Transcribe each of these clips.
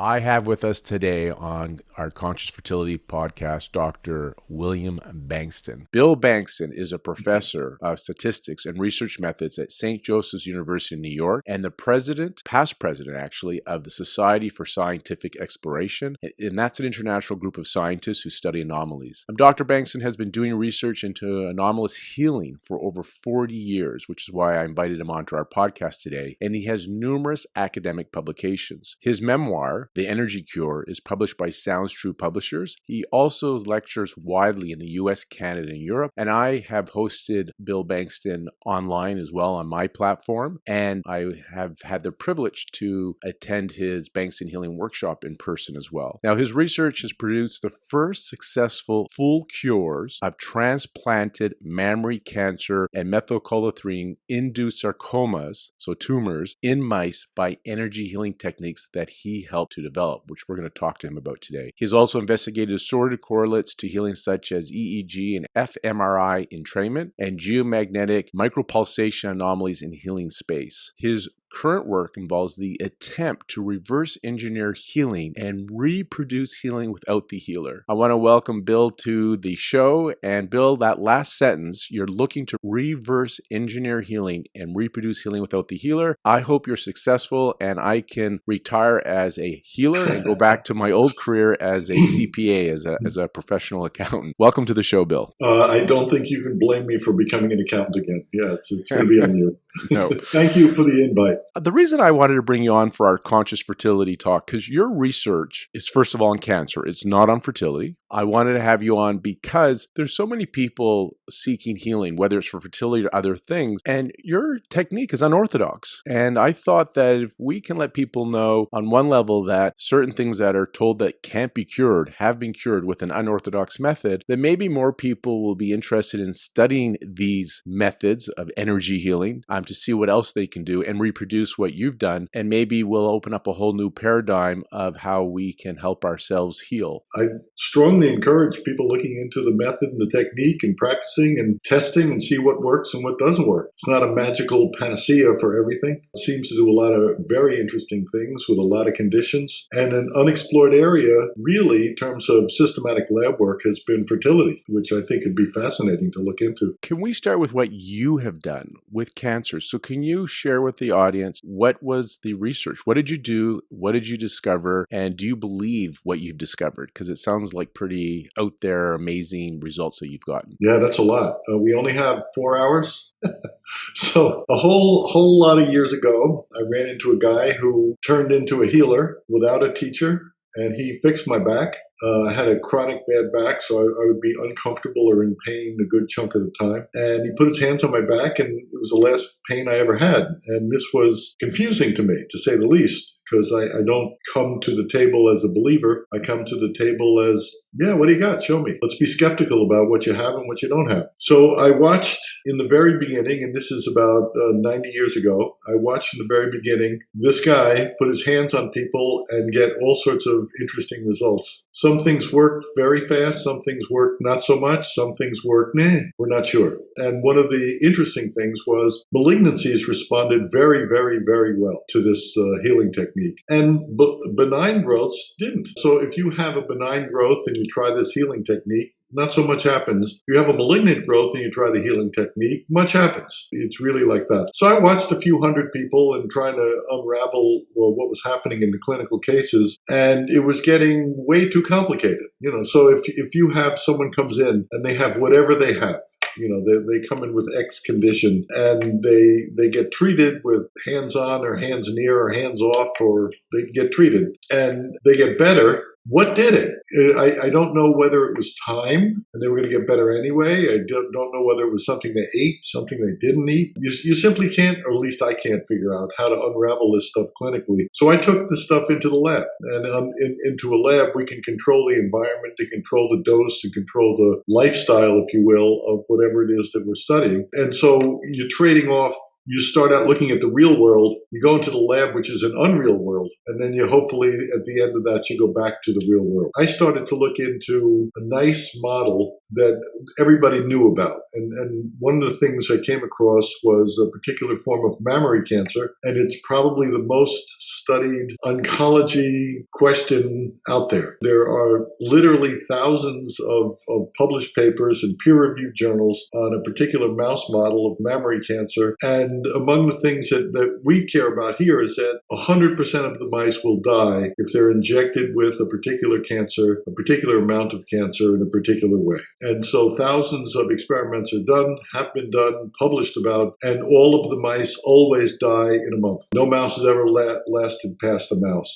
I have with us today on our Conscious Fertility podcast, Dr. William Bengston. Bill Bengston is a professor of statistics and research methods at St. Joseph's University in New York and the past president actually, of the Society for Scientific Exploration. And that's an international group of scientists who study anomalies. Dr. Bengston has been doing research into anomalous healing for over 40 years, which is why I invited him onto our podcast today. And he has numerous academic publications. His memoir, The Energy Cure, is published by Sounds True Publishers. He also lectures widely in the US, Canada, and Europe. And I have hosted Bill Bengston online as well on my platform. And I have had the privilege to attend his Bengston Healing Workshop in person as well. Now, his research has produced the first successful full cures of transplanted mammary cancer and methylcholanthrene-induced sarcomas, so tumors, in mice by energy healing techniques that he helped to develop, which we're going to talk to him about today. He's also investigated assorted correlates to healing such as EEG and fMRI entrainment and geomagnetic micropulsation anomalies in healing space. His current work involves the attempt to reverse engineer healing and reproduce healing without the healer. I want to welcome Bill to the show. And Bill, that last sentence, you're looking to reverse engineer healing and reproduce healing without the healer. I hope you're successful and I can retire as a healer and go back to my old career as a CPA, as a professional accountant. Welcome to the show, Bill. I don't think you can blame me for becoming an accountant again. Yeah, it's going to be on you. No. Thank you for the invite. The reason I wanted to bring you on for our Conscious Fertility talk, because your research is first of all on cancer. It's not on fertility. I wanted to have you on because there's so many people seeking healing, whether it's for fertility or other things, and your technique is unorthodox. And I thought that if we can let people know on one level that certain things that are told that can't be cured have been cured with an unorthodox method, then maybe more people will be interested in studying these methods of energy healing to see what else they can do and reproduce what you've done. And maybe we'll open up a whole new paradigm of how we can help ourselves heal. I strongly encourage people looking into the method and the technique and practicing and testing and see what works and what doesn't work. It's not a magical panacea for everything. It seems to do a lot of very interesting things with a lot of conditions. And an unexplored area, really, in terms of systematic lab work, has been fertility, which I think would be fascinating to look into. Can we start with what you have done with cancer? So can you share with the audience what was the research? What did you do? What did you discover? And do you believe what you've discovered? Because it sounds like pretty out there, amazing results that you've gotten. Yeah, that's a lot. We only have 4 hours. So a whole lot of years ago, I ran into a guy who turned into a healer without a teacher, and he fixed my back. I had a chronic bad back, so I would be uncomfortable or in pain a good chunk of the time. And he put his hands on my back, and it was the last pain I ever had. And this was confusing to me, to say the least, because I don't come to the table as a believer. I come to the table as, yeah, what do you got? Show me. Let's be skeptical about what you have and what you don't have. So I watched in the very beginning, and this is about 90 years ago, I watched in the very beginning this guy put his hands on people and get all sorts of interesting results. Some things worked very fast, some things worked not so much, some things worked, we're not sure. And one of the interesting things was malignancies responded very, very, very well to this healing technique. And benign growths didn't. So if you have a benign growth and you try this healing technique, not so much happens. If you have a malignant growth and you try the healing technique, much happens. It's really like that. So I watched a few hundred people and trying to unravel what was happening in the clinical cases, and it was getting way too complicated. So if you have someone comes in and they have whatever they have, they come in with X condition and they get treated with hands on or hands near or hands off, or they get treated and they get better. What did it? I don't know whether it was time and they were going to get better anyway. I don't know whether it was something they ate, something they didn't eat. You simply can't, or at least I can't figure out how to unravel this stuff clinically. So I took this stuff into the lab, and into a lab we can control the environment, to control the dose, and control the lifestyle, if you will, of whatever it is that we're studying. And so you're trading off. You start out looking at the real world, you go into the lab, which is an unreal world, and then you hopefully, at the end of that, you go back to the real world. I started to look into a nice model that everybody knew about. And one of the things I came across was a particular form of mammary cancer, and it's probably the most studied oncology question out there. There are literally thousands of published papers in peer-reviewed journals on a particular mouse model of mammary cancer. And among the things that we care about here is that 100% of the mice will die if they're injected with a particular cancer, a particular amount of cancer in a particular way. And so thousands of experiments are done, have been done, published about, and all of the mice always die in a month. No mouse has ever lasted past a month.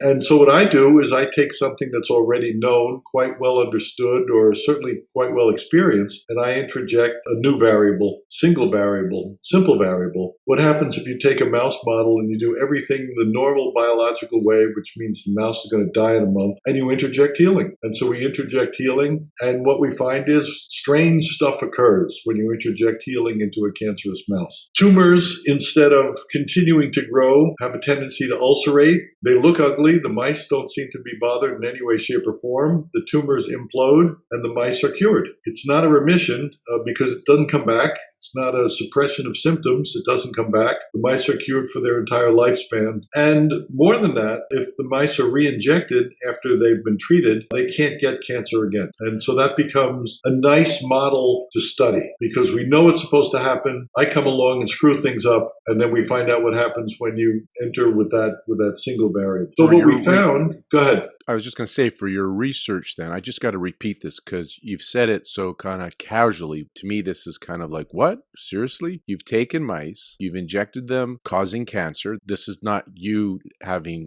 And so what I do is I take something that's already known, quite well understood, or certainly quite well experienced, and I interject a new variable, single variable, simple variable. What happens if you take a mouse model and you do everything the normal biological way, which means the mouse is going to die in a month, and you interject healing? And so we interject healing, and what we find is strange stuff occurs when you interject healing into a cancerous mouse. Tumors, instead of continuing to grow, have a tendency to ulcerate. They look ugly. The mice don't seem to be bothered in any way, shape, or form. The tumors implode, and the mice are cured. It's not a remission because it doesn't come back. It's not a suppression of symptoms. It doesn't come back. The mice are cured for their entire lifespan. And more than that, if the mice are re-injected after they've been treated, they can't get cancer again. And so that becomes a nice model to study because we know it's supposed to happen. I come along and screw things up, and then we find out what happens when you enter with that single variable. So what we found, go ahead. I was just going to say, for your research then, I just got to repeat this because you've said it so kind of casually. To me, this is kind of like, what? Seriously? You've taken mice, you've injected them, causing cancer. This is not you having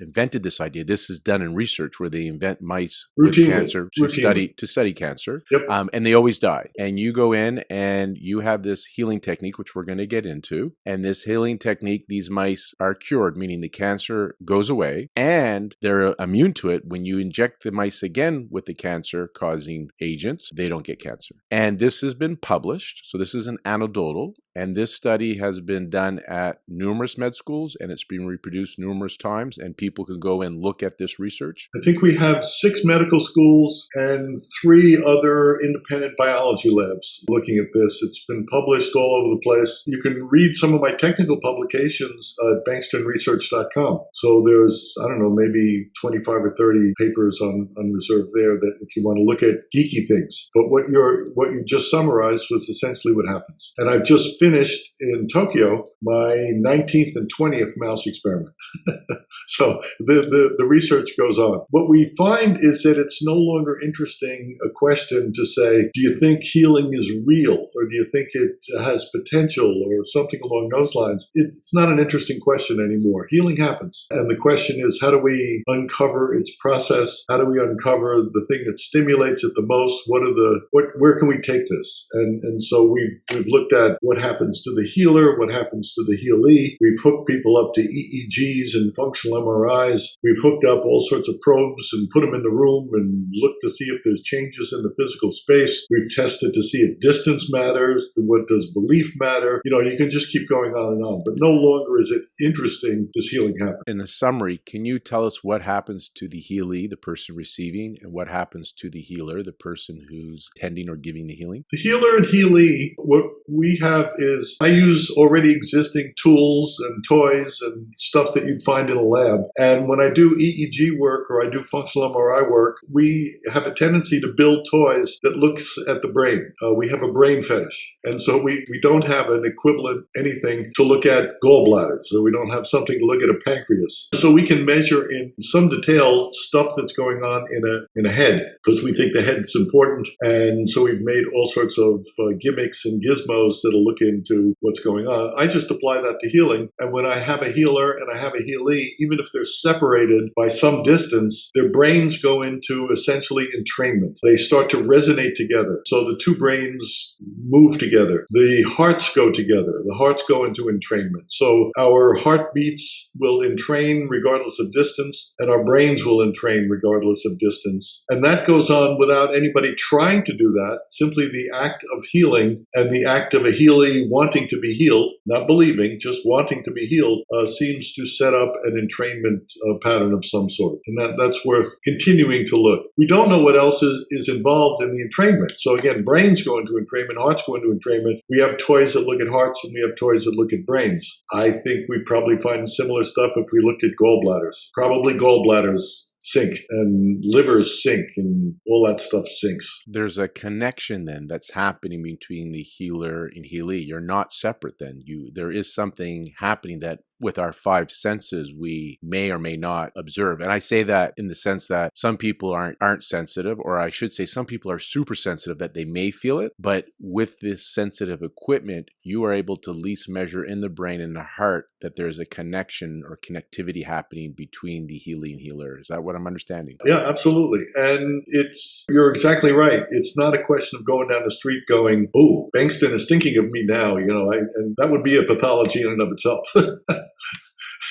invented this idea. This is done in research where they invent mice with cancer to study cancer. Yep. And they always die. And you go in and you have this healing technique, which we're going to get into. And this healing technique, these mice are cured, meaning the cancer goes away and they're immune to it. When you inject the mice again with the cancer-causing agents, they don't get cancer. And this has been published. So this is an anecdotal. And this study has been done at numerous med schools, and it's been reproduced numerous times, and people can go and look at this research. I think we have 6 medical schools and 3 other independent biology labs looking at this. It's been published all over the place. You can read some of my technical publications at bengstonresearch.com. So there's, I don't know, maybe 25 or 30 papers on reserve there that if you want to look at geeky things. But what you just summarized was essentially what happens. And I've just finished in Tokyo my 19th and 20th mouse experiment. So the research goes on. What we find is that it's no longer interesting a question to say, do you think healing is real? Or do you think it has potential or something along those lines? It's not an interesting question anymore. Healing happens. And the question is, how do we uncover its process? How do we uncover the thing that stimulates it the most? Where can we take this? And so we've looked at what happens to the healer, what happens to the healee. We've hooked people up to EEGs and functional MRIs. We've hooked up all sorts of probes and put them in the room and looked to see if there's changes in the physical space. We've tested to see if distance matters. What does belief matter? You can just keep going on and on. But no longer is it interesting, does healing happen? In a summary, can you tell us what happens to the healee, the person receiving, and what happens to the healer, the person who's tending or giving the healing? The healer and healee, what we have is I use already existing tools and toys and stuff that you'd find in a lab. And when I do EEG work or I do functional MRI work, we have a tendency to build toys that looks at the brain. We have a brain fetish. And so we don't have an equivalent anything to look at gallbladders, or we don't have something to look at a pancreas. So we can measure in some detail stuff that's going on in a head because we think the head's important. And so we've made all sorts of gimmicks and gizmos that'll look into what's going on. I just apply that to healing. And when I have a healer and I have a healee, even if they're separated by some distance, their brains go into essentially entrainment. They start to resonate together. So the two brains move together. The hearts go together. The hearts go into entrainment. So our heartbeats will entrain regardless of distance, and our brains will entrain regardless of distance. And that goes on without anybody trying to do that. Simply the act of healing and the act of a healee simply wanting to be healed, not believing, just wanting to be healed, seems to set up an entrainment pattern of some sort. And that's worth continuing to look. We don't know what else is involved in the entrainment. So again, brains go into entrainment, hearts go into entrainment. We have toys that look at hearts and we have toys that look at brains. I think we probably find similar stuff if we looked at gallbladders. Probably gallbladders sink and livers sink and all that stuff sinks. There's a connection then that's happening between the healer and healee. You're not separate then. There is something happening that with our five senses we may or may not observe. And I say that in the sense that some people aren't sensitive, or I should say some people are super sensitive that they may feel it, but with this sensitive equipment, you are able to at least measure in the brain and the heart that there's a connection or connectivity happening between the healee and healer. Is that what I'm understanding? Yeah, absolutely. And you're exactly right. It's not a question of going down the street going, oh, Bengston is thinking of me now, and that would be a pathology in and of itself.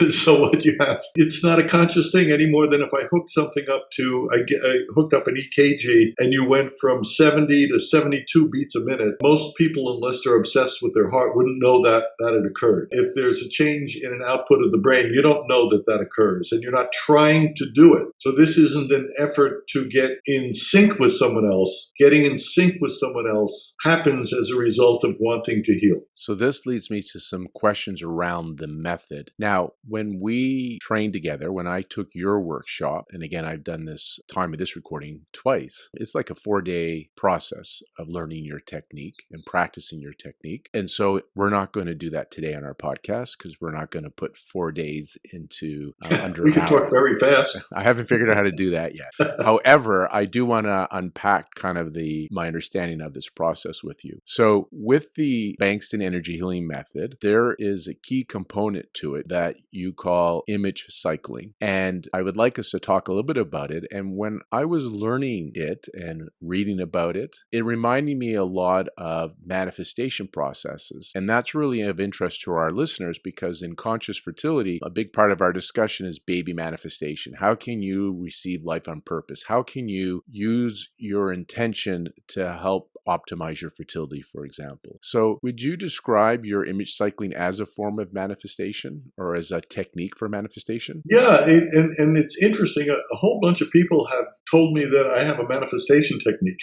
So what you have, it's not a conscious thing any more than if I hooked something up I hooked up an EKG and you went from 70 to 72 beats a minute. Most people, unless they're obsessed with their heart, wouldn't know that had occurred. If there's a change in an output of the brain, you don't know that occurs and you're not trying to do it. So this isn't an effort to get in sync with someone else. Getting in sync with someone else happens as a result of wanting to heal. So this leads me to some questions around the method. Now, when we trained together, when I took your workshop, and again, I've done this time of this recording twice, it's like a 4-day process of learning your technique and practicing your technique. And so we're not going to do that today on our podcast because we're not going to put 4 days into under we an can hour. Talk very fast. I haven't figured out how to do that yet. However, I do want to unpack kind of my understanding of this process with you. So with the Bengston Energy Healing Method, there is a key component to it that you call image cycling. And I would like us to talk a little bit about it. And when I was learning it and reading about it, it reminded me a lot of manifestation processes. And that's really of interest to our listeners because in conscious fertility, a big part of our discussion is baby manifestation. How can you receive life on purpose? How can you use your intention to help optimize your fertility, for example? So would you describe your image cycling as a form of manifestation or as a technique for manifestation? Yeah, and it's interesting. A whole bunch of people have told me that I have a manifestation technique.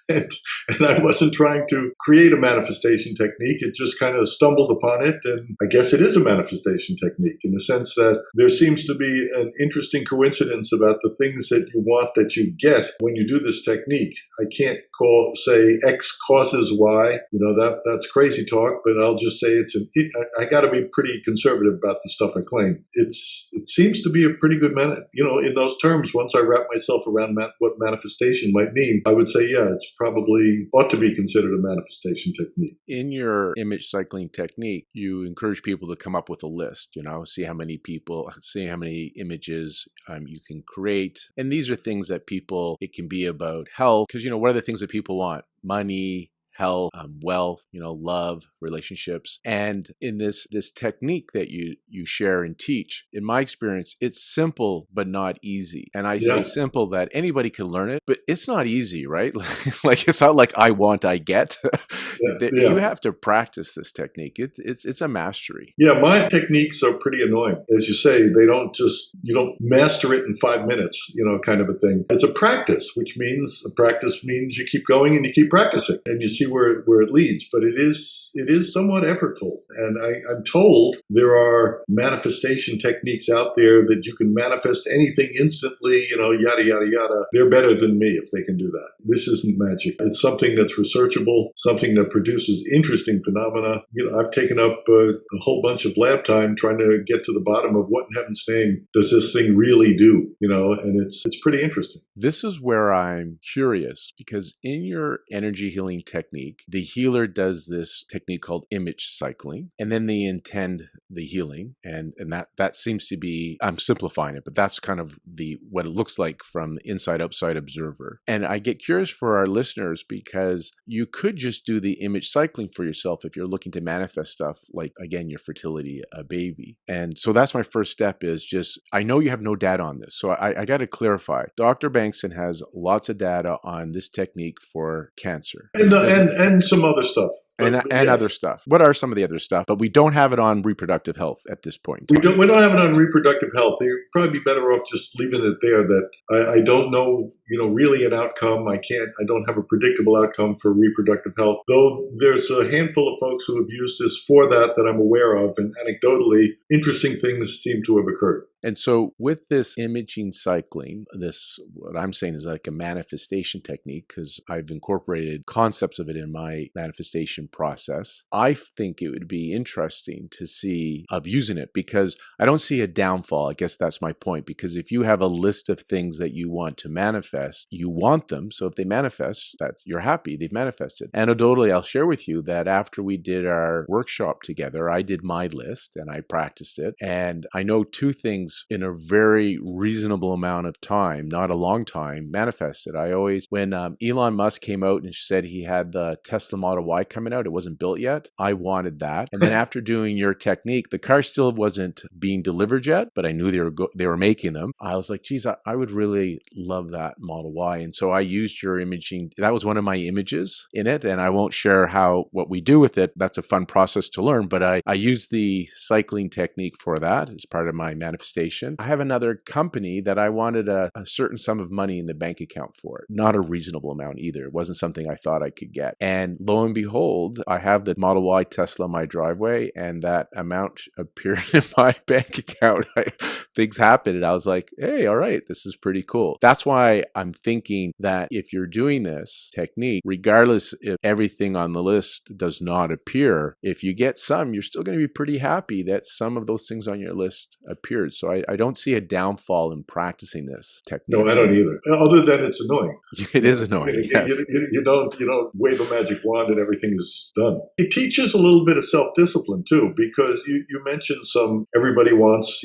and I wasn't trying to create a manifestation technique. It just kind of stumbled upon it. And I guess it is a manifestation technique in the sense that there seems to be an interesting coincidence about the things that you want that you get when you do this technique. I can't say X causes Y. That's crazy talk, but I'll just say I got to be pretty conservative about the stuff I claim. It seems to be a pretty good in those terms. Once I wrap myself around what manifestation might mean, I would say, yeah, it's probably ought to be considered a manifestation technique. In your image cycling technique, you encourage people to come up with a list, see how many images you can create. And these are things that it can be about health, because, what are the things that people want? Money, health, wealth, love, relationships. And in this technique that you share and teach, in my experience, it's simple but not easy. And I say simple that anybody can learn it, but it's not easy, right? Like it's not like I want, I get. You have to practice this technique. It's a mastery. Yeah, my techniques are pretty annoying. As you say, you don't master it in 5 minutes, kind of a thing. It's a practice, which means you keep going and you keep practicing and you see where it leads, but it is somewhat effortful. And I'm told there are manifestation techniques out there that you can manifest anything instantly, yada, yada, yada. They're better than me if they can do that. This isn't magic. It's something that's researchable, something that produces interesting phenomena. I've taken up a whole bunch of lab time trying to get to the bottom of what in heaven's name does this thing really do, and it's pretty interesting. This is where I'm curious because in your energy healing technique, the healer does this technique called image cycling, and then they intend the healing, and that seems to be, I'm simplifying it, but that's kind of what it looks like from the inside outside observer. And I get curious for our listeners because you could just do the image cycling for yourself if you're looking to manifest stuff like, again, your fertility, a baby. And so that's my first step is just, I know you have no data on this, so I got to clarify. Dr. Bengston has lots of data on this technique for cancer. And some other stuff. and yes. other stuff. What are some of the other stuff? But we don't have it on reproductive health at this point in time. We don't have it on reproductive health. You'd probably be better off just leaving it there. That I don't know, really an outcome. I don't have a predictable outcome for reproductive health. Though there's a handful of folks who have used this for that I'm aware of, and anecdotally, interesting things seem to have occurred. And so with this imaging cycling, what I'm saying is like a manifestation technique, because I've incorporated concepts of it in my manifestation process. I think it would be interesting to see of using it, because I don't see a downfall. I guess that's my point, because if you have a list of things that you want to manifest, you want them. So if they manifest, that you're happy, they've manifested. Anecdotally, I'll share with you that after we did our workshop together, I did my list and I practiced it. And I know two things in a very reasonable amount of time, not a long time, manifested. When Elon Musk came out and said he had the Tesla Model Y coming out, it wasn't built yet. I wanted that. And then after doing your technique, the car still wasn't being delivered yet, but I knew they were making them. I was like, geez, I would really love that Model Y. And so I used your imaging. That was one of my images in it. And I won't share what we do with it. That's a fun process to learn. But I used the cycling technique for that as part of my manifestation. I have another company that I wanted a certain sum of money in the bank account for it. Not a reasonable amount either. It wasn't something I thought I could get. And lo and behold, I have the Model Y Tesla in my driveway, and that amount appeared in my bank account. Things happened, and I was like, hey, all right, this is pretty cool. That's why I'm thinking that if you're doing this technique, regardless if everything on the list does not appear, if you get some, you're still going to be pretty happy that some of those things on your list appeared. So I don't see a downfall in practicing this technique. No, I don't either. Other than it's annoying. It is annoying. Yes. You don't wave a magic wand and everything is done. It teaches a little bit of self-discipline too, because you mentioned everybody wants,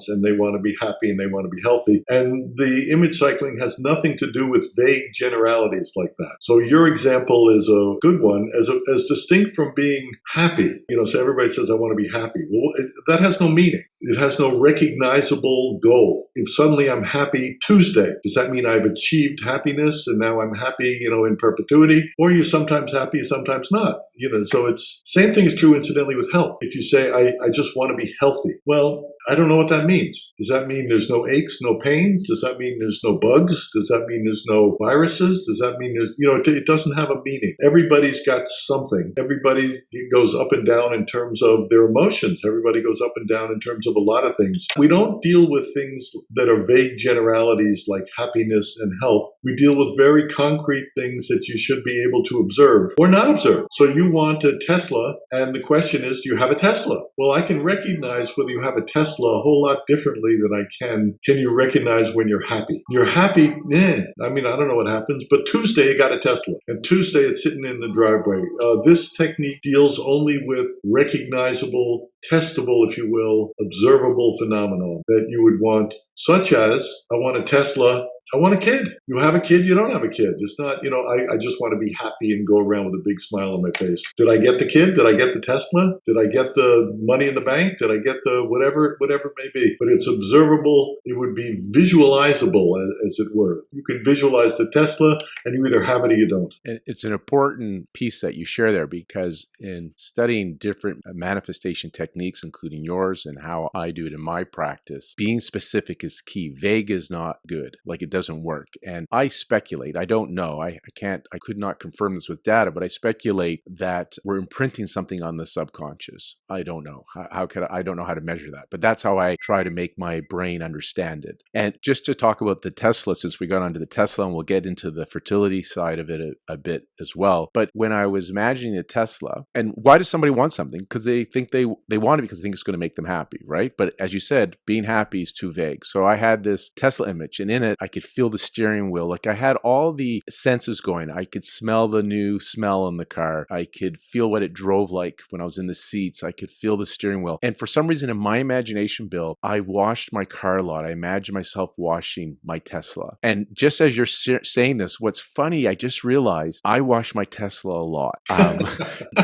and they want to be happy and they want to be healthy. And the image cycling has nothing to do with vague generalities like that. So your example is a good one, as distinct from being happy. So everybody says, I want to be happy. Well, that has no meaning. It has no recognizable goal. If suddenly I'm happy Tuesday, does that mean I've achieved happiness and now I'm happy, in perpetuity? Or you're sometimes happy, sometimes not. So it's same thing is true incidentally with health. If you say, I just want to be healthy, well, I don't know what that means. Does that mean there's no aches, no pains? Does that mean there's no bugs? Does that mean there's no viruses? Does that mean it doesn't have a meaning. Everybody's got something. Everybody goes up and down in terms of their emotions. Everybody goes up and down in terms of a lot of things. We don't deal with things that are vague generalities like happiness and health. We deal with very concrete things that you should be able to observe or not observe. So you want a Tesla, and the question is, do you have a Tesla? Well, I can recognize whether you have a Tesla a whole lot differently than I can you recognize when you're happy. You're happy, I don't know what happens, but Tuesday you got a Tesla, and Tuesday it's sitting in the driveway. This technique deals only with recognizable, testable, if you will, observable phenomenon that you would want, such as, I want a Tesla, I want a kid. You have a kid, you don't have a kid. It's not, I just want to be happy and go around with a big smile on my face. Did I get the kid? Did I get the Tesla? Did I get the money in the bank? Did I get the whatever it may be? But it's observable. It would be visualizable, as it were. You can visualize the Tesla, and you either have it or you don't. And it's an important piece that you share there, because in studying different manifestation techniques, including yours and how I do it in my practice, being specific is key. Vague is not good. Like, it doesn't work. And I speculate, I don't know, I could not confirm this with data, but I speculate that we're imprinting something on the subconscious. I don't know. I don't know how to measure that, but that's how I try to make my brain understand it. And just to talk about the Tesla, since we got onto the Tesla, and we'll get into the fertility side of it a bit as well. But when I was imagining a Tesla, and why does somebody want something? Because they think they want it because they think it's going to make them happy, right? But as you said, being happy is too vague. So I had this Tesla image, and in it, I could feel the steering wheel. Like, I had all the senses going. I could smell the new smell in the car. I could feel what it drove like when I was in the seats. I could feel the steering wheel. And for some reason in my imagination, Bill, I washed my car a lot. I imagined myself washing my Tesla. And just as you're saying this, what's funny, I just realized I wash my Tesla a lot.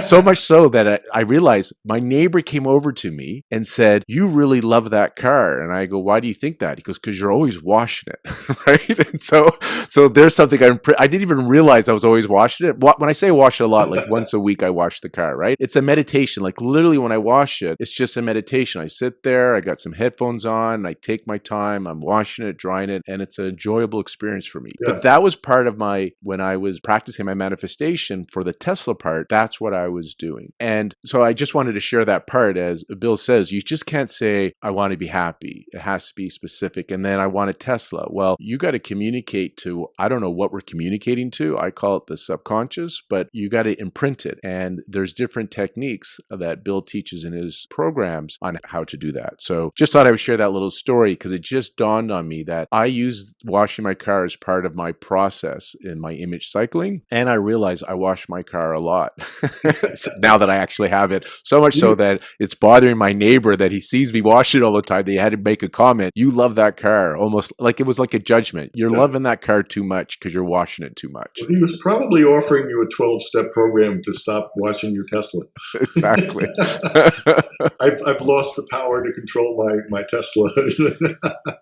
So much so that I realized my neighbor came over to me and said, "You really love that car." And I go, "Why do you think that?" He goes, "Because you're always washing it." Right? right? And so there's something I didn't even realize I was always washing it. When I say wash it a lot, like once a week I wash the car, right? It's a meditation. Like literally when I wash it, it's just a meditation. I sit there, I got some headphones on, I take my time, I'm washing it, drying it, and it's an enjoyable experience for me. Yeah. But that was part of when I was practicing my manifestation for the Tesla part, that's what I was doing. And so I just wanted to share that part. As Bill says, you just can't say, I want to be happy. It has to be specific. And then I want a Tesla. Well, you got to communicate to, I don't know what we're communicating to. I call it the subconscious, but you got to imprint it. And there's different techniques that Bill teaches in his programs on how to do that. So just thought I would share that little story because it just dawned on me that I use washing my car as part of my process in my image cycling. And I realize I wash my car a lot now that I actually have it. So much so that it's bothering my neighbor that he sees me wash it all the time. They had to make a comment. You love that car. Almost like it was like a judgment. You're loving that car too much because you're washing it too much. Well, he was probably offering you a 12-step program to stop washing your Tesla. Exactly. I've lost the power to control my Tesla.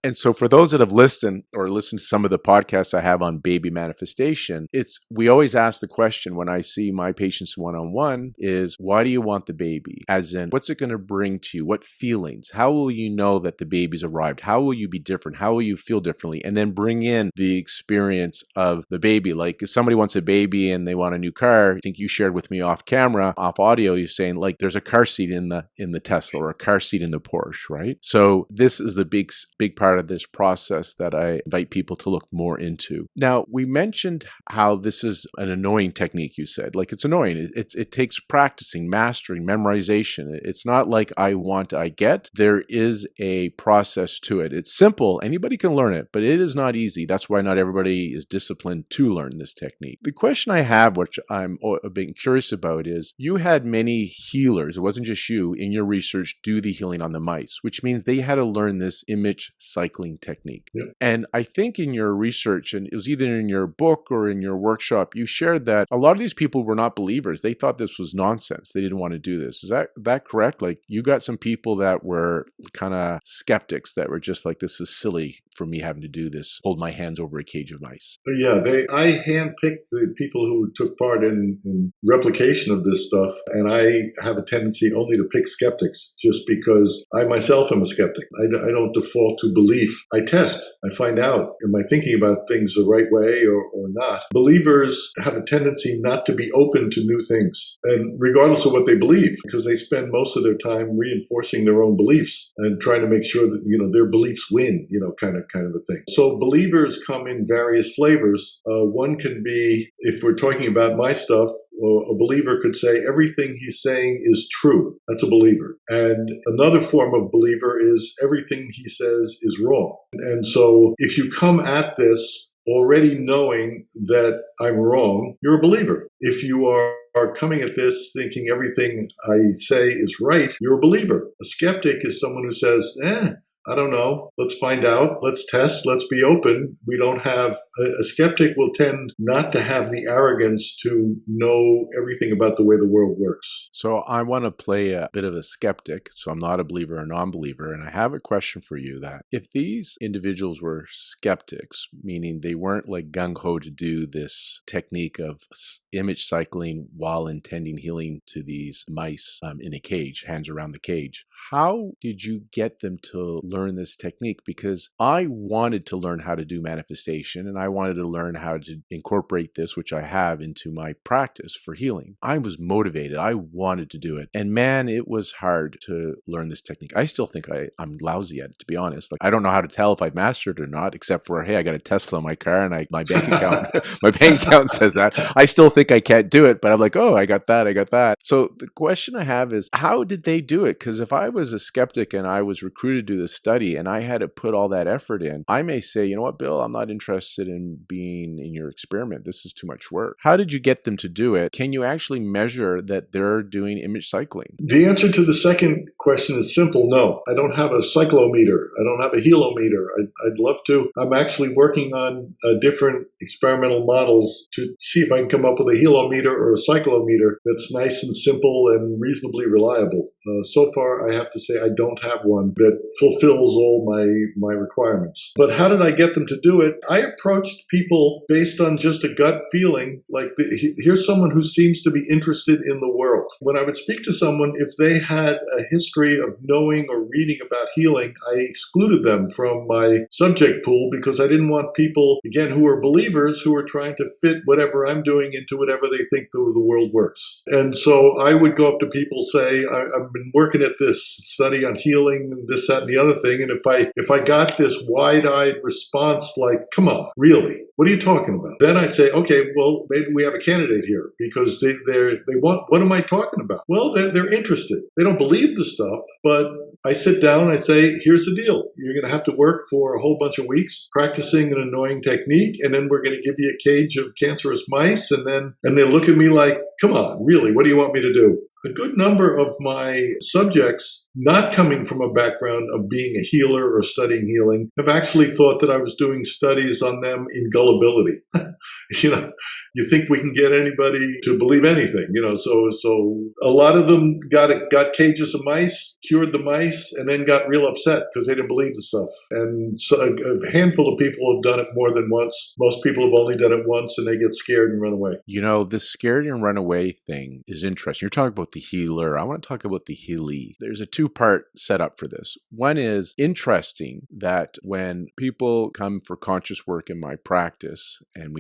And so for those that have listened to some of the podcasts I have on baby manifestation, we always ask the question when I see my patients one-on-one is, why do you want the baby? As in, what's it going to bring to you? What feelings? How will you know that the baby's arrived? How will you be different? How will you feel differently? And then bring in the experience of the baby. Like if somebody wants a baby and they want a new car, I think you shared with me off camera, off audio, you're saying like there's a car seat in the Tesla or a car seat in the Porsche, right? So this is the big part of this process that I invite people to look more into. Now, we mentioned how this is an annoying technique, you said. Like it's annoying. It takes practicing, mastering, memorization. It's not like I want, I get. There is a process to it. It's simple. Anybody can learn it, but it is not easy. That's why not everybody is disciplined to learn this technique. The question I have, which I'm being curious about, is you had many healers, it wasn't just you, in your research do the healing on the mice, which means they had to learn this image cycling technique. Yep. And I think in your research, and it was either in your book or in your workshop, you shared that a lot of these people were not believers. They thought this was nonsense. They didn't want to do this. Is that correct? Like you got some people that were kind of skeptics that were just like, this is silly for me having to do this, hold my hands over a cage of mice. Yeah, I handpicked the people who took part in replication of this stuff, and I have a tendency only to pick skeptics just because I myself am a skeptic. I don't default to belief. I test. I find out, am I thinking about things the right way or not? Believers have a tendency not to be open to new things, and regardless of what they believe, because they spend most of their time reinforcing their own beliefs and trying to make sure that, their beliefs win, kind of a thing. So believers come in various flavors. One can be, if we're talking about my stuff, a believer could say everything he's saying is true. That's a believer. And another form of believer is everything he says is wrong. And so if you come at this already knowing that I'm wrong, you're a believer. If you are coming at this thinking everything I say is right, you're a believer. A skeptic is someone who says, I don't know. Let's find out. Let's test. Let's be open. We don't have a skeptic will tend not to have the arrogance to know everything about the way the world works. So I want to play a bit of a skeptic. So I'm not a believer or non-believer. And I have a question for you that if these individuals were skeptics, meaning they weren't like gung-ho to do this technique of image cycling while intending healing to these mice in a cage, hands around the cage, how did you get them to learn this technique? Because I wanted to learn how to do manifestation and I wanted to learn how to incorporate this, which I have, into my practice for healing. I was motivated. I wanted to do it. And man, it was hard to learn this technique. I still think I'm lousy at it, to be honest. Like I don't know how to tell if I've mastered it or not, except for, hey, I got a Tesla in my car and my bank account, my bank account says that. I still think I can't do it, but I'm like, oh, I got that. So the question I have is, how did they do it? Because if I was a skeptic and I was recruited to do this study and I had to put all that effort in, I may say, you know what, Bill, I'm not interested in being in your experiment. This is too much work. How did you get them to do it? Can you actually measure that they're doing image cycling? The answer to the second question is simple. No, I don't have a cyclometer. I don't have a helometer. I'd love to. I'm actually working on different experimental models to see if I can come up with a helometer or a cyclometer that's nice and simple and reasonably reliable. So far, I have to say I don't have one that fulfills fulfills all my requirements. But how did I get them to do it? I approached people based on just a gut feeling, like here's someone who seems to be interested in the world. When I would speak to someone, if they had a history of knowing or reading about healing, I excluded them from my subject pool because I didn't want people, again, who are believers who are trying to fit whatever I'm doing into whatever they think the world works. And so I would go up to people, say, I've been working at this study on healing, and this, that, and the other thing. And if I got this wide-eyed response like, come on, really? What are you talking about? Then I'd say, okay, well, maybe we have a candidate here because they want, what am I talking about? Well, they're interested. They don't believe the stuff, but I sit down and I say, here's the deal. You're going to have to work for a whole bunch of weeks practicing an annoying technique, and then we're going to give you a cage of cancerous mice, and they look at me like, come on, really, what do you want me to do? A good number of my subjects, not coming from a background of being a healer or studying healing, have actually thought that I was doing studies on them in gullibility. You think we can get anybody to believe anything, so a lot of them got cages of mice, cured the mice, and then got real upset because they didn't believe the stuff. And so a handful of people have done it more than once. Most people have only done it once, and they get scared and run away. This scared and run away thing is interesting. You're talking about the healer. I want to talk about the healee. There's a two-part setup for this. One is interesting that when people come for conscious work in my practice, and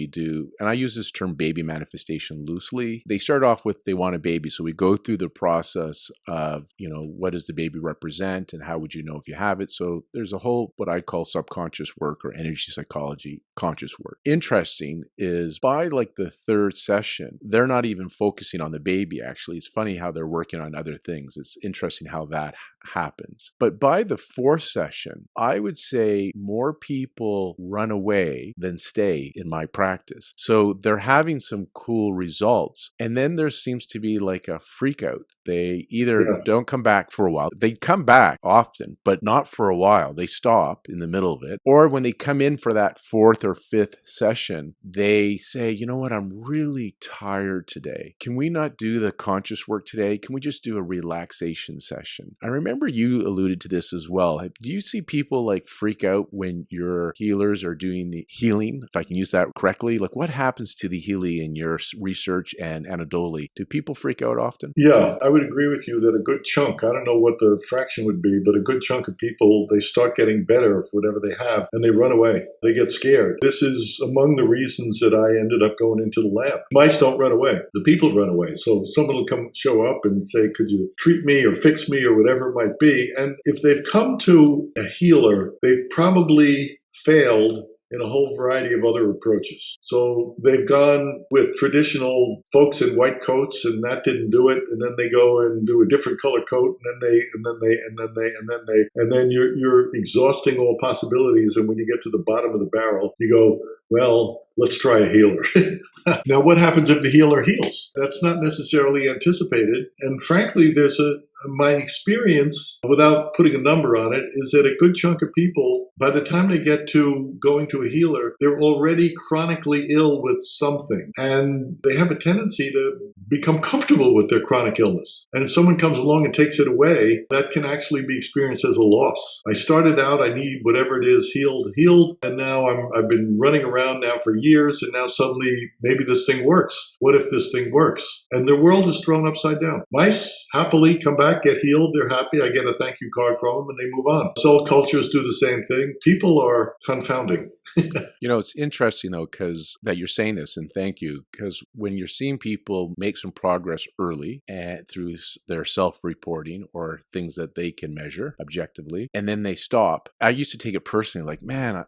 I use this term baby manifestation loosely, they start off with they want a baby. So we go through the process of, what does the baby represent and how would you know if you have it? So there's a whole, what I call subconscious work or energy psychology, conscious work. Interesting is by like the third session, they're not even focusing on the baby, actually. It's funny how they're working on other things. It's interesting how that happens. But by the fourth session, I would say more people run away than stay in my practice. So they're having some cool results. And then there seems to be like a freak out. They either don't come back for a while. They come back often, but not for a while. They stop in the middle of it. Or when they come in for that fourth or fifth session, they say, you know what, I'm really tired today. Can we not do the conscious work today? Can we just do a relaxation session? I remember you alluded to this as well. Do you see people like freak out when your healers are doing the healing, if I can use that correctly? Like what happens to the healie in your research and anecdotally? Do people freak out often? Yeah, I would agree with you that a good chunk, I don't know what the fraction would be, but a good chunk of people, they start getting better for whatever they have and they run away. They get scared. This is among the reasons that I ended up going into the lab. Mice don't run away. The people run away. So someone will show up and say, could you treat me or fix me or whatever it might be? And if they've come to a healer, they've probably failed in a whole variety of other approaches. So they've gone with traditional folks in white coats, and that didn't do it. And then they go and do a different color coat, and then you're exhausting all possibilities. And when you get to the bottom of the barrel, you go, well, let's try a healer. Now, what happens if the healer heals? That's not necessarily anticipated. And frankly, my experience, without putting a number on it, is that a good chunk of people, by the time they get to going to a healer, they're already chronically ill with something. And they have a tendency to become comfortable with their chronic illness. And if someone comes along and takes it away, that can actually be experienced as a loss. I started out, I need whatever it is healed. And now I've been running around now for years, and now suddenly maybe this thing works. What if this thing works? And their world is thrown upside down. Mice happily come back, get healed, they're happy. I get a thank you card from them, and they move on. Cell cultures do the same thing. People are confounding. It's interesting though, because that you're saying this, and thank you, because when you're seeing people make some progress early and through their self-reporting or things that they can measure objectively, and then they stop, I used to take it personally, like, man,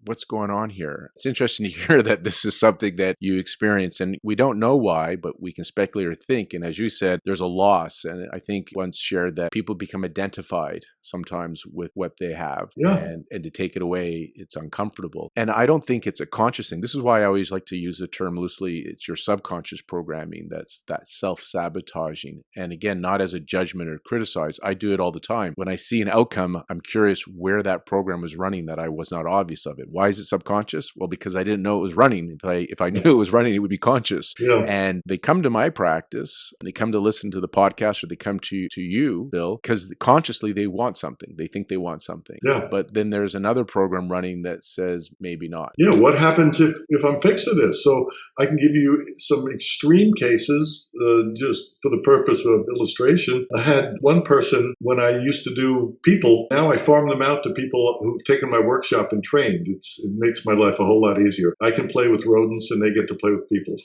what's going on here? It's interesting to hear that this is something that you experience, and we don't know why, but we can speculate or think. And as you said, there's a loss, and I think once shared that people become identified sometimes with what they have, and to take it away, it's uncomfortable. And I don't think it's a conscious thing. This is why I always like to use the term loosely. It's your subconscious programming that's that self-sabotaging. And again, not as a judgment or criticize. I do it all the time. When I see an outcome, I'm curious where that program was running that I was not obvious of it. Why is it subconscious? Well, because I didn't know it was running. If I knew it was running, it would be conscious. Yeah. And they come to my practice, and they come to listen to the podcast, or they come to you, Bill, because consciously they want something. They think they want something. Yeah. But then there's another program running that says maybe not. Yeah, what happens if I'm fixed to this? So I can give you some extreme cases just for the purpose of illustration. I had one person when I used to do people. Now I farm them out to people who've taken my workshop and trained. It makes my life a whole lot easier. I can play with rodents and they get to play with people.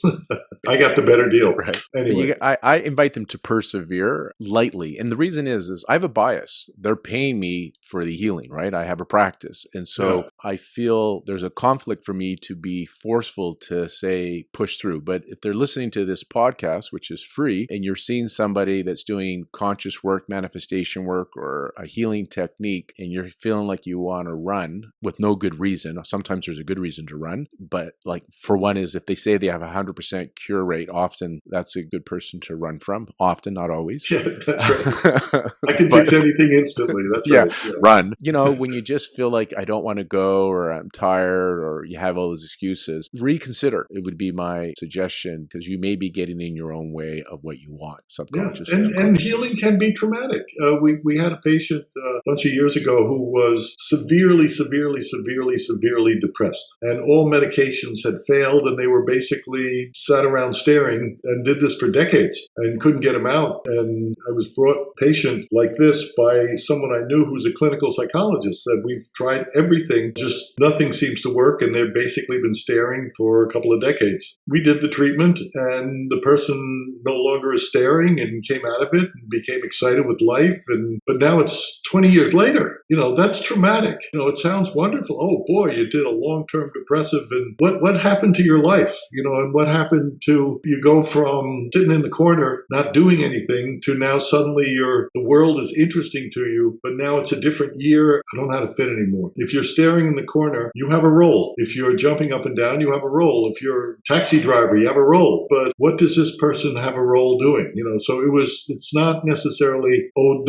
I got the better deal. Right. Anyway. I invite them to persevere lightly. And the reason is I have a bias. They're paying me for the healing, right? I have a practice. And so I feel there's a conflict for me to be forceful to say, push through. But if they're listening to this podcast, which is free, and you're seeing somebody that's doing conscious work, manifestation work, or a healing technique, and you're feeling like you want to run with no good reason, sometimes there's a good reason to run. But like for one is if they say they have a 100% cure rate, often that's a good person to run from. Often, not always. Yeah, that's right. I can fix anything instantly. That's right. Yeah, run. When you just feel like I don't want to go, or I'm tired, or you have all those excuses, reconsider. It would be my suggestion, because you may be getting in your own way of what you want subconsciously. Yeah. And healing can be traumatic. We had a patient a bunch of years ago who was severely depressed. And all medications had failed, and they were basically sat around staring and did this for decades and couldn't get him out. And I was brought patient like this by someone I knew who's a clinical psychologist, said we've tried everything, just nothing seems to work, and they've basically been staring for a couple of decades. We did the treatment, and the person no longer is staring and came out of it and became excited with life. But now it's 20 years later. That's traumatic. It sounds wonderful. Oh boy, you did a long-term depressive, and what happened to your life? And what happened to you go from sitting in the corner not doing anything to now suddenly the world is interesting to you, but now it's a different year. I don't know how to fit anymore. If you're staring in the corner, you have a role. If you're jumping up and down, you have a role. If you're a taxi driver, you have a role. But what does this person have a role doing? So it's not necessarily, oh,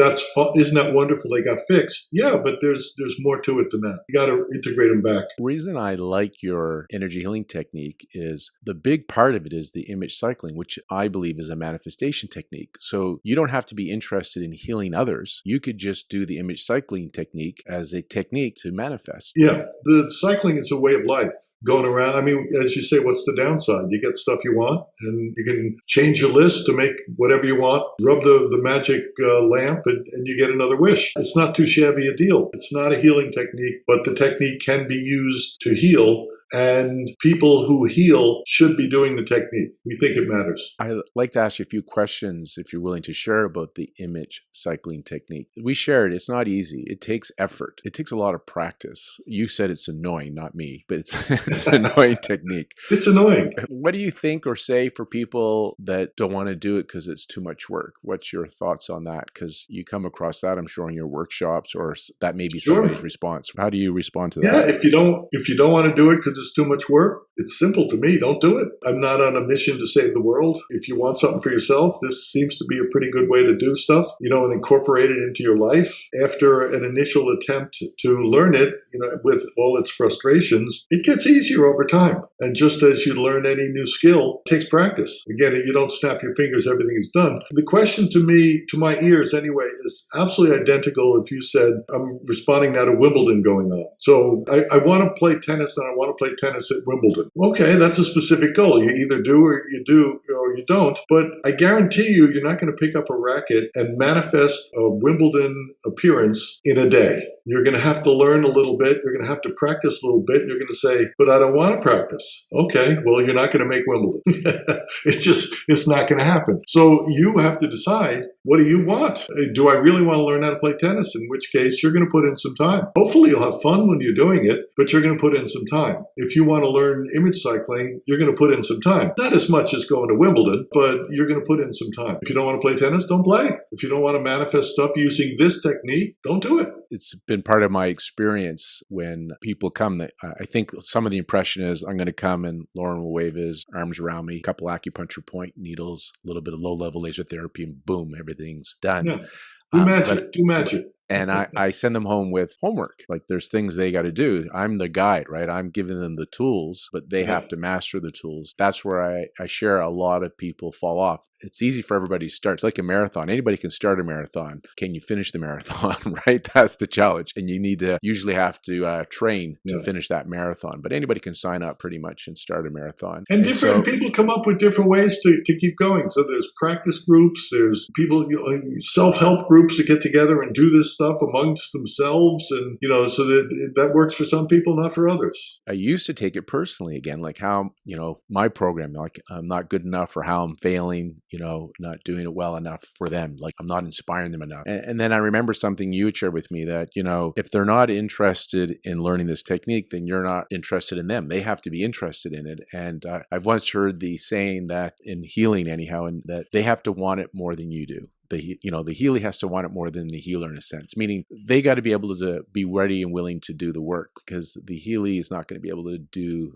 isn't that wonderful they got fixed? Yeah, but there's more to it than that. You got to integrate them back. The reason I like your energy healing technique is the big part of it is the image cycling, which I believe is a manifestation technique. So you don't have to be interested in healing others. You could just do the image cycling technique as a technique to manifest. Yeah, the cycling is a way of life. Going around, I mean, as you say, what's the downside? You get stuff you want, and you can change your list to make whatever you want, rub the magic lamp, and you get another wish. It's not too shabby a deal. It's not a healing technique, but the technique can be used to heal. And people who heal should be doing the technique. We think it matters. I'd like to ask you a few questions, if you're willing to share, about the image cycling technique. We shared, it's not easy. It takes effort. It takes a lot of practice. You said it's annoying, not me, but it's an annoying technique. It's annoying. What do you think or say for people that don't want to do it because it's too much work? What's your thoughts on that? Because you come across that, I'm sure, in your workshops, or that may be somebody's response. How do you respond to that? Yeah, if you don't want to do it because it's too much work, it's simple to me. Don't do it. I'm not on a mission to save the world. If you want something for yourself, this seems to be a pretty good way to do stuff, and incorporate it into your life. After an initial attempt to learn it, with all its frustrations, it gets easier over time. And just as you learn any new skill, it takes practice. Again, you don't snap your fingers, everything is done. The question to me, to my ears anyway, is absolutely identical if you said, I'm responding now to Wimbledon going on. So I want to play tennis, and I want to play tennis at Wimbledon. Okay, that's a specific goal. You either do or you don't. But I guarantee you're not going to pick up a racket and manifest a Wimbledon appearance in a day. You're going to have to learn a little bit. You're going to have to practice a little bit. You're going to say, but I don't want to practice. Okay, well, you're not going to make Wimbledon. It's not going to happen. So you have to decide, what do you want? Do I really want to learn how to play tennis? In which case, you're going to put in some time. Hopefully, you'll have fun when you're doing it, but you're going to put in some time. If you want to learn image cycling, you're going to put in some time. Not as much as going to Wimbledon, but you're going to put in some time. If you don't want to play tennis, don't play. If you don't want to manifest stuff using this technique, don't do it. it's been part of my experience when people come that I think some of the impression is I'm going to come and Lauren will wave his arms around me, a couple acupuncture point needles, a little bit of low-level laser therapy, and boom, everything's done. Yeah. Do magic. Do magic. And I send them home with homework. Like there's things they got to do. I'm the guide, right? I'm giving them the tools, but they have to master the tools. That's where I share a lot of people fall off. It's easy for everybody to start. It's like a marathon. Anybody can start a marathon. Can you finish the marathon, right? That's the challenge. And you need to usually have to train to finish that marathon. But anybody can sign up pretty much and start a marathon. And different people come up with different ways to keep going. So there's practice groups. There's people, self-help groups that get together and do this stuff amongst themselves, and so that works for some people, not for others. I used to take it personally again, like how my program, like I'm not good enough, or how I'm failing, not doing it well enough for them, like I'm not inspiring them enough. And then I remember something you shared with me that if they're not interested in learning this technique, then you're not interested in them. They have to be interested in it. And I've once heard the saying that in healing, anyhow, and that they have to want it more than you do. The healer has to want it more than the healer, in a sense, meaning they got to be able to be ready and willing to do the work, because the healer is not going to be able to do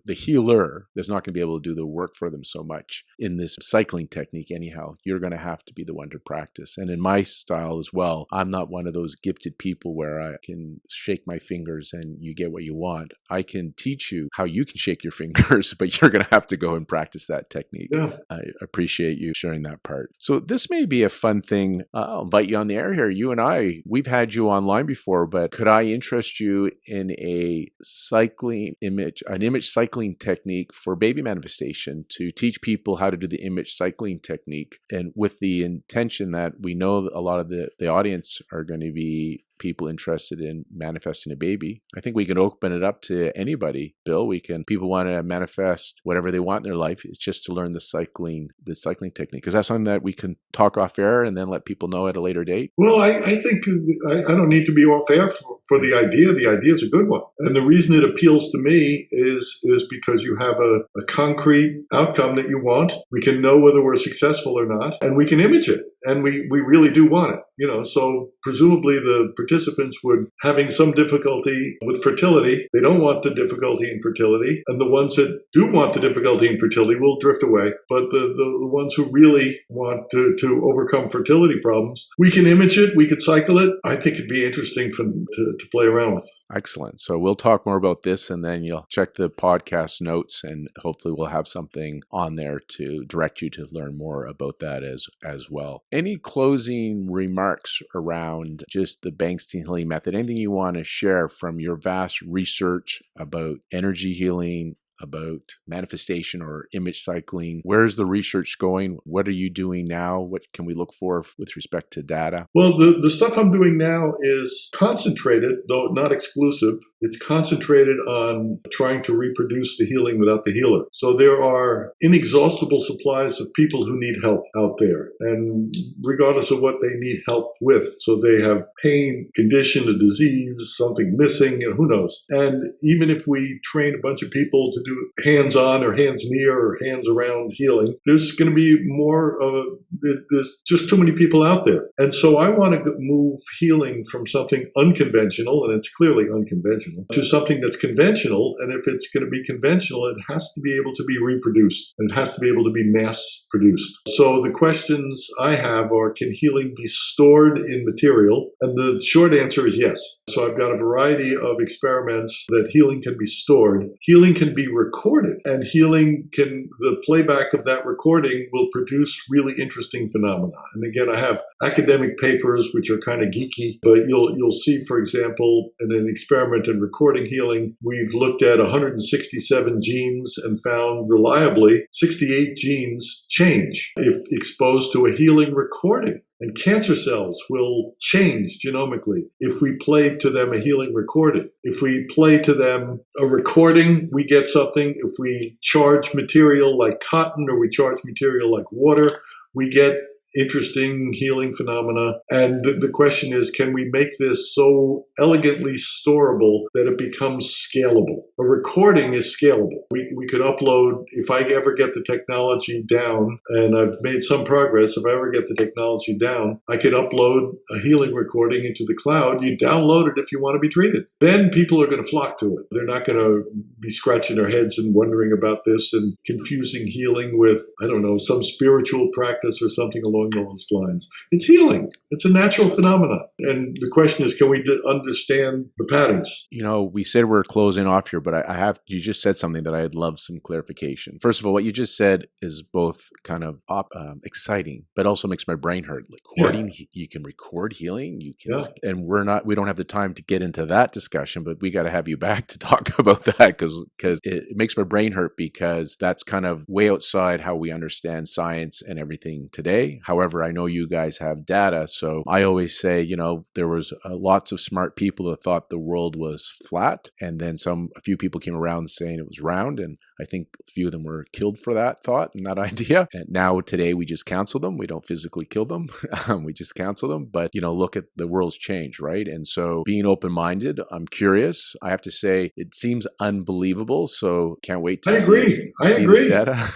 the work for them so much in this cycling technique. Anyhow, you're going to have to be the one to practice. And in my style as well, I'm not one of those gifted people where I can shake my fingers and you get what you want. I can teach you how you can shake your fingers, but you're going to have to go and practice that technique. Yeah. I appreciate you sharing that part. So this may be a fun thing. I'll invite you on the air here. You and I, we've had you online before, but could I interest you in an image cycling technique for baby manifestation, to teach people how to do the image cycling technique, and with the intention that we know that a lot of the audience are going to be people interested in manifesting a baby. I think we can open it up to anybody, Bill. People want to manifest whatever they want in their life. It's just to learn the cycling technique. Is that something that we can talk off air and then let people know at a later date? Well, I think I don't need to be off air for the idea. The idea is a good one. And the reason it appeals to me is because you have a concrete outcome that you want. We can know whether we're successful or not, and we can image it. And we really do want it. So presumably the participants would having some difficulty with fertility. They don't want the difficulty in fertility. And the ones that do want the difficulty in fertility will drift away. But the ones who really want to overcome fertility problems, we can image it. We could cycle it. I think it'd be interesting to play around with. Excellent. So we'll talk more about this, and then you'll check the podcast notes, and hopefully we'll have something on there to direct you to learn more about that as well. Any closing remarks around just the Bengston Healing Method? Anything you want to share from your vast research about energy healing, about manifestation or image cycling? Where's the research going? What are you doing now? What can we look for with respect to data? Well, the stuff I'm doing now is concentrated, though not exclusive. It's concentrated on trying to reproduce the healing without the healer. So there are inexhaustible supplies of people who need help out there, and regardless of what they need help with. So they have pain, condition, a disease, something missing, and who knows. And even if we train a bunch of people to do hands-on or hands near or hands around healing, there's going to be more there's just too many people out there. And so I want to move healing from something unconventional, and it's clearly unconventional, to something that's conventional. And if it's going to be conventional, it has to be able to be reproduced, and it has to be able to be mass produced. So the questions I have are, can healing be stored in material? And the short answer is yes. So I've got a variety of experiments that healing can be stored. Healing can be recorded, and the playback of that recording will produce really interesting phenomena. And again, I have academic papers which are kind of geeky, but you'll see, for example, in an experiment in recording healing, we've looked at 167 genes and found reliably 68 genes change if exposed to a healing recording. And cancer cells will change genomically if we play to them a healing recording. If we play to them a recording, we get something. If we charge material like cotton or we charge material like water, we get interesting healing phenomena. And the question is, can we make this so elegantly storable that it becomes scalable? A recording is scalable. We could upload, if I ever get the technology down, and I've made some progress, if I ever get the technology down, I could upload a healing recording into the cloud. You download it if you want to be treated. Then people are going to flock to it. They're not going to be scratching their heads and wondering about this and confusing healing with, I don't know, some spiritual practice or something along those lines. It's healing. It's a natural phenomenon. And the question is, can we understand the patterns? You know, we said we're closing off here, but you just said something that I'd love some clarification. First of all, what you just said is both kind of exciting, but also makes my brain hurt. Recording, you can record healing, and we don't have the time to get into that discussion, but we got to have you back to talk about that because it makes my brain hurt, because that's kind of way outside how we understand science and everything today. However, I know you guys have data, so I always say, there was lots of smart people that thought the world was flat, and then a few people came around saying it was round, and I think a few of them were killed for that thought and that idea. And now today we just counsel them. We don't physically kill them. We just counsel them. But, look at the world's changed, right? And so being open-minded, I'm curious. I have to say it seems unbelievable. So can't wait to see this data.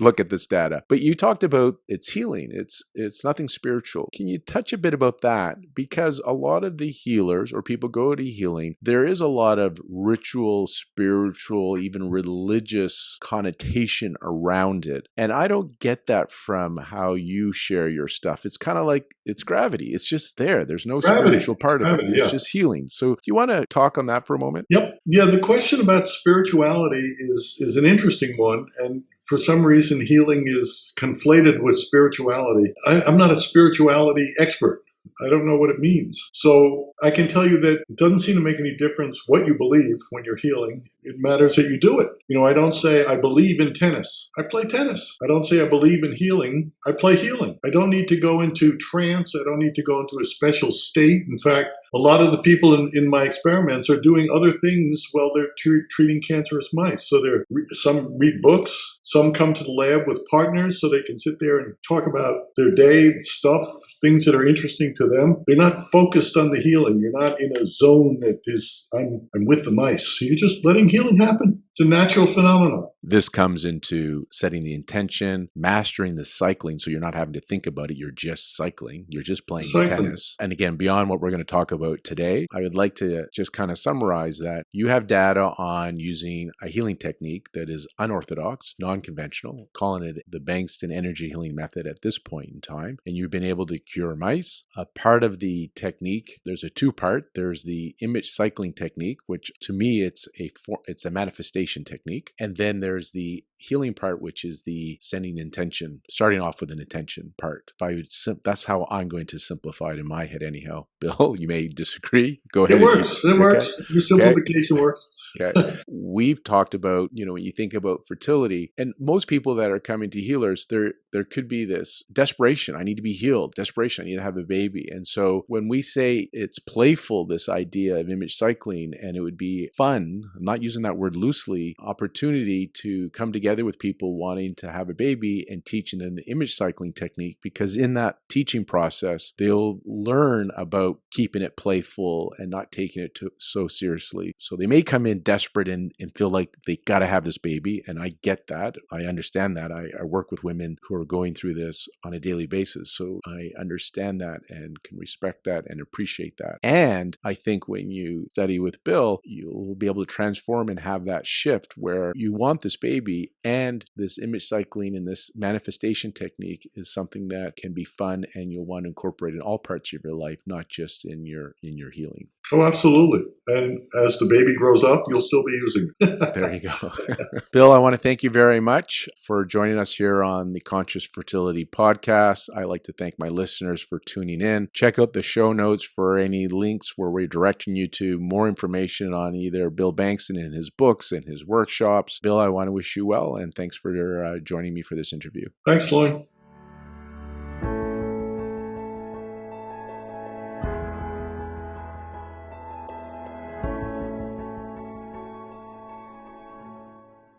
Look at this data. But you talked about it's healing. It's nothing spiritual. Can you touch a bit about that? Because a lot of the healers or people go to healing, there is a lot of ritual, spiritual, even religious connotation around it. And I don't get that from how you share your stuff. It's kind of like it's gravity. It's just there. There's no spiritual part of it. It's just healing. So do you want to talk on that for a moment? Yep. Yeah, the question about spirituality is an interesting one. And for some reason, healing is conflated with spirituality. I'm not a spirituality expert. I don't know what it means. So I can tell you that it doesn't seem to make any difference what you believe when you're healing. It matters that you do it. I don't say I believe in tennis. I play tennis. I don't say I believe in healing. I play healing. I don't need to go into trance. I don't need to go into a special state. In fact, a lot of the people in my experiments are doing other things while they're treating cancerous mice. So some read books, some come to the lab with partners so they can sit there and talk about their day, stuff, things that are interesting to them. They're not focused on the healing. You're not in a zone that is, I'm with the mice. You're just letting healing happen. It's a natural phenomenon. This comes into setting the intention, mastering the cycling, so you're not having to think about it. You're just cycling. You're just playing tennis. And again, beyond what we're going to talk about today, I would like to just kind of summarize that you have data on using a healing technique that is unorthodox, non-conventional, calling it the Bengston Energy Healing Method at this point in time, and you've been able to cure mice. A part of the technique, there's a two-part. There's the image cycling technique, which to me it's a manifestation technique, and then there's the healing part, which is the sending intention, starting off with an intention part. That's how I'm going to simplify it in my head anyhow. Bill, you may disagree. Go ahead. It works. Your simplification works. Okay. We've talked about, when you think about fertility, and most people that are coming to healers, there could be this desperation. I need to be healed. Desperation. I need to have a baby. And so when we say it's playful, this idea of image cycling, and it would be fun, I'm not using that word loosely, opportunity to come together with people wanting to have a baby and teaching them the image cycling technique, because in that teaching process, they'll learn about keeping it playful and not taking it so seriously. So they may come in desperate and feel like they got to have this baby. And I get that. I understand that. I work with women who are going through this on a daily basis. So I understand that and can respect that and appreciate that. And I think when you study with Bill, you'll be able to transform and have that shift where you want this baby, and this image cycling and this manifestation technique is something that can be fun and you'll want to incorporate in all parts of your life, not just in your healing. Oh, absolutely. And as the baby grows up, you'll still be using it. There you go. Bill, I want to thank you very much for joining us here on the Conscious Fertility Podcast. I like to thank my listeners for tuning in. Check out the show notes for any links where we're directing you to more information on either Bill Bengston and his books and his workshops. Bill, I want to wish you well, and thanks for joining me for this interview. Thanks, Lloyd.